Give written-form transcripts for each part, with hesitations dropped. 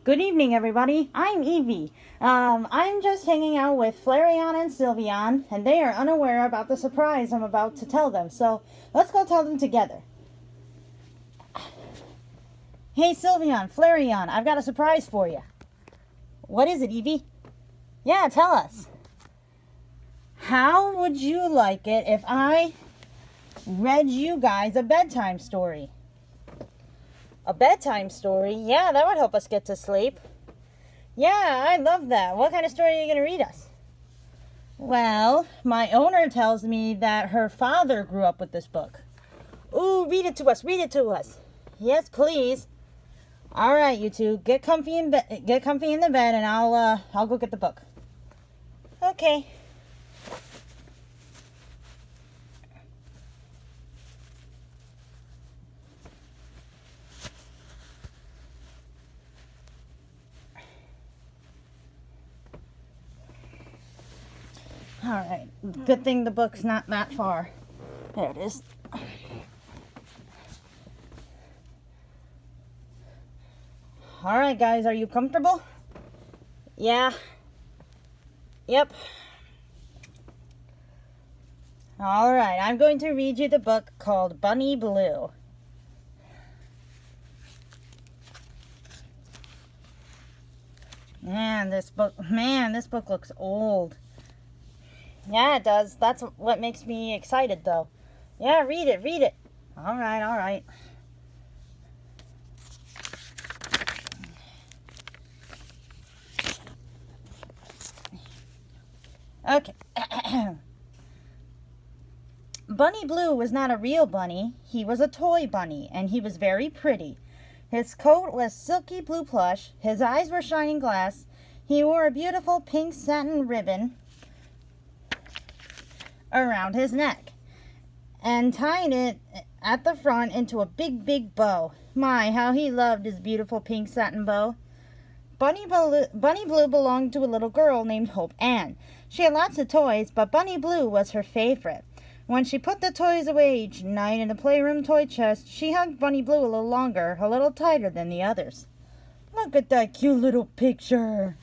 Good evening, everybody. I'm Eevee. I'm just hanging out with Flareon and Sylveon, and they are unaware about the surprise I'm about to tell them. So let's go tell them together. Hey, Sylveon, Flareon, I've got a surprise for you. What is it, Eevee? Yeah, tell us. How would you like it if I read you guys a bedtime story? A bedtime story? Yeah, that would help us get to sleep. Yeah, I love that. What kind of story are you going to read us? Well, my owner tells me that her father grew up with this book. Ooh, read it to us. Read it to us. Yes, please. All right, you two, get comfy in the bed, and I'll go get the book. Okay. All right. Good thing the book's not that far. There it is. All right, guys, are you comfortable? Yeah. Yep. All right, I'm going to read you the book called Bunny Blue. Man, this book looks old. Yeah, it does. That's what makes me excited, though. Yeah, read it. All right. Okay. Bunny Blue was not a real bunny. He was a toy bunny, and he was very pretty. His coat was silky blue plush. His eyes were shining glass. He wore a beautiful pink satin ribbon around his neck and tied it at the front into a big bow. My, how he loved his beautiful pink satin bow. Bunny Blue belonged to a little girl named Hope Ann. She had lots of toys, but Bunny Blue was her favorite. When she put the toys away each night in the playroom toy chest, she hugged Bunny Blue a little longer, a little tighter than the others. Look at that cute little picture.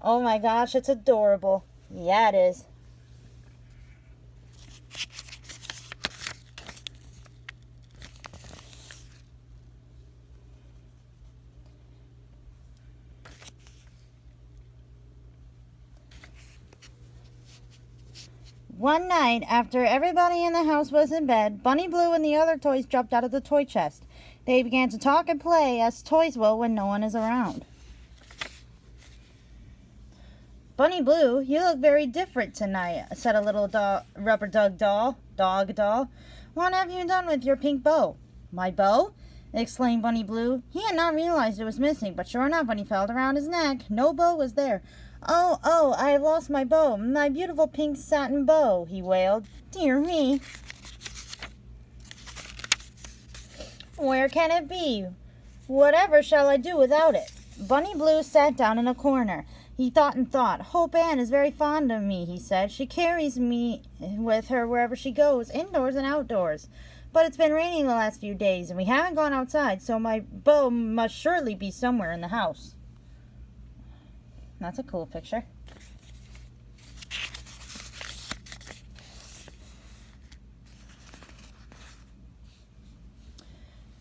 Oh my gosh, it's adorable. Yeah, it is. One night, after everybody in the house was in bed, Bunny Blue and the other toys jumped out of the toy chest. They began to talk and play, as toys will when no one is around. Bunny Blue, you look very different tonight, said a little rubber dog doll. What have you done with your pink bow? My bow? Exclaimed Bunny Blue. He had not realized it was missing, but sure enough, when he felt around his neck, no bow was there. Oh, I have lost my bow, my beautiful pink satin bow, he wailed. Dear me. Where can it be? Whatever shall I do without it? Bunny Blue sat down in a corner. He thought and thought. Hope Ann is very fond of me, he said. She carries me with her wherever she goes, indoors and outdoors. But it's been raining the last few days, and we haven't gone outside, so my bow must surely be somewhere in the house. That's a cool picture.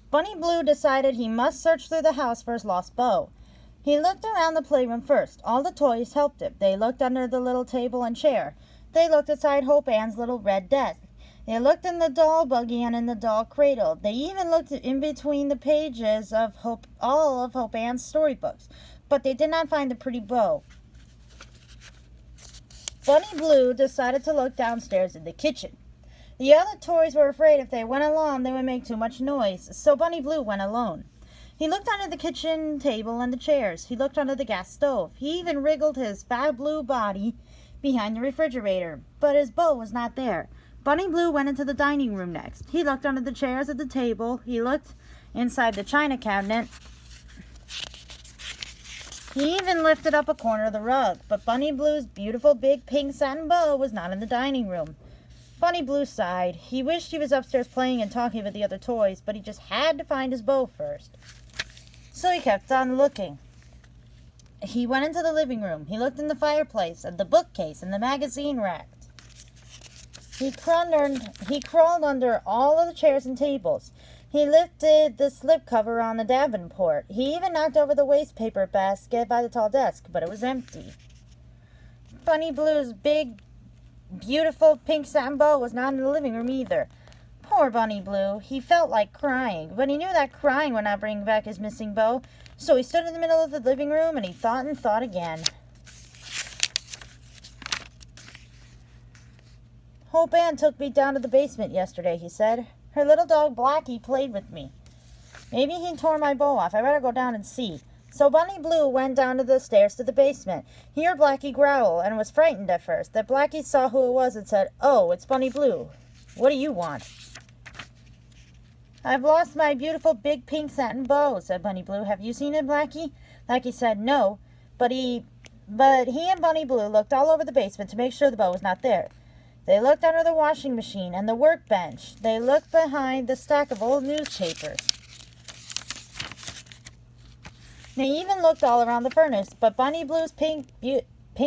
Bunny Blue decided he must search through the house for his lost bow. He looked around the playroom first. All the toys helped him. They looked under the little table and chair. They looked inside Hope Ann's little red desk. They looked in the doll buggy and in the doll cradle. They even looked in between the pages of all of Hope Ann's storybooks. But they did not find the pretty bow. Bunny Blue decided to look downstairs in the kitchen. The other toys were afraid if they went alone they would make too much noise, so Bunny Blue went alone. He looked under the kitchen table and the chairs. He looked under the gas stove. He even wriggled his fat blue body behind the refrigerator, but his bow was not there. Bunny Blue went into the dining room next. He looked under the chairs at the table. He looked inside the china cabinet. He even lifted up a corner of the rug, but Bunny Blue's beautiful big pink satin bow was not in the dining room. Bunny Blue sighed. He wished he was upstairs playing and talking with the other toys, but he just had to find his bow first. So he kept on looking. He went into the living room. He looked in the fireplace, at the bookcase, and the magazine rack. He crawled under all of the chairs and tables. He lifted the slipcover on the davenport. He even knocked over the wastepaper basket by the tall desk, but it was empty. Bunny Blue's big, beautiful pink satin bow was not in the living room either. Poor Bunny Blue. He felt like crying, but he knew that crying would not bring back his missing bow, so he stood in the middle of the living room and he thought again. Hope Ann took me down to the basement yesterday, he said. Her little dog Blackie played with me. Maybe he tore my bow off. I better go down and see. So Bunny Blue went down to the stairs to the basement. He heard Blackie growl and was frightened at first. Then Blackie saw who it was and said, "Oh, it's Bunny Blue. What do you want?" "I've lost my beautiful big pink satin bow," said Bunny Blue. "Have you seen it, Blackie?" Blackie said no, but he and Bunny Blue looked all over the basement to make sure the bow was not there. They looked under the washing machine and the workbench. They looked behind the stack of old newspapers. They even looked all around the furnace, but Bunny Blue's pink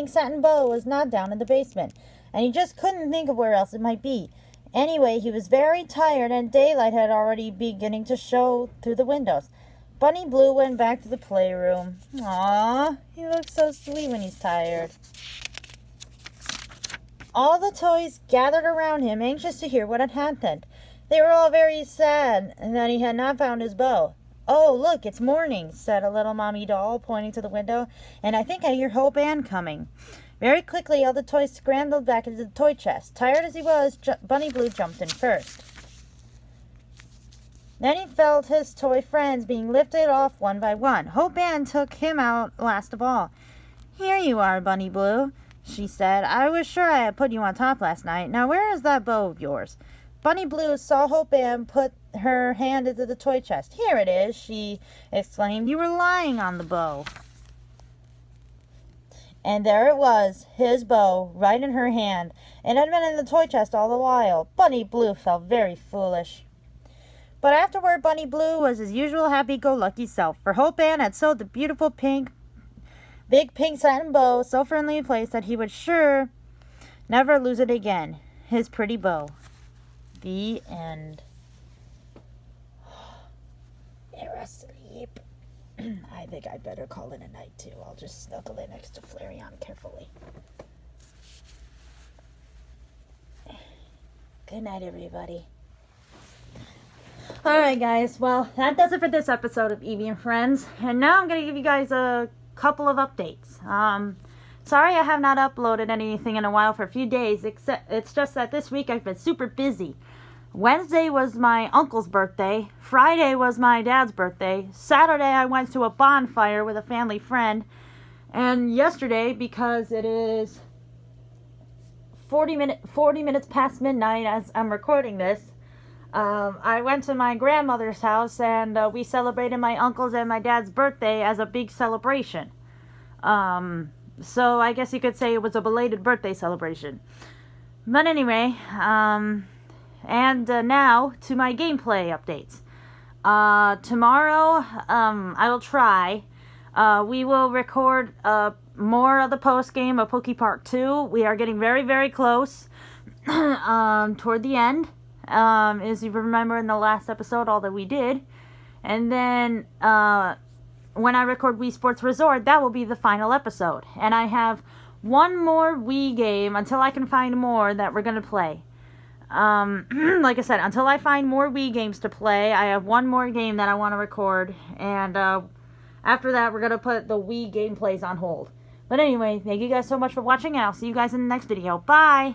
satin bow was not down in the basement, and he just couldn't think of where else it might be. Anyway, he was very tired, and daylight had already beginning to show through the windows. Bunny Blue went back to the playroom. Aww, he looks so sweet when he's tired. All the toys gathered around him, anxious to hear what had happened. They were all very sad that he had not found his bow. "Oh, look, it's morning," said a little mommy doll, pointing to the window, "and I think I hear Hope Ann coming." Very quickly, all the toys scrambled back into the toy chest. Tired as he was, Bunny Blue jumped in first. Then he felt his toy friends being lifted off one by one. Hope Ann took him out last of all. "Here you are, Bunny Blue," she said. "I was sure I had put you on top last night. Now where is that bow of yours?" Bunny Blue saw Hope Ann put her hand into the toy chest. "Here it is," she exclaimed. "You were lying on the bow." And there it was, his bow, right in her hand. It had been in the toy chest all the while. Bunny Blue felt very foolish. But afterward, Bunny Blue was his usual happy-go-lucky self, for Hope Ann had sewed the beautiful big pink satin bow so firmly in place that he would sure never lose it again. His pretty bow. The end. They're asleep. I think I'd better call it a night, too. I'll just snuggle in next to Flareon carefully. Good night, everybody. Alright, guys. Well, that does it for this episode of Eevee and Friends. And now I'm going to give you guys a couple of updates. Sorry I have not uploaded anything in a while for a few days. Except it's just that this week I've been super busy. Wednesday was my uncle's birthday. Friday was my dad's birthday. Saturday I went to a bonfire with a family friend. And yesterday, because it is 40 minutes past midnight as I'm recording this, I went to my grandmother's house and we celebrated my uncle's and my dad's birthday as a big celebration. So I guess you could say it was a belated birthday celebration. But anyway, and now to my gameplay updates. Tomorrow, I will try. We will record more of the post game of Poke Park 2. We are getting very, very close toward the end. As you remember in the last episode, all that we did. And then when I record Wii Sports Resort, that will be the final episode. And I have one more Wii game until I can find more that we're going to play. Like I said, until I find more Wii games to play, I have one more game that I want to record. And after that, we're going to put the Wii gameplays on hold. But anyway, thank you guys so much for watching, and I'll see you guys in the next video. Bye!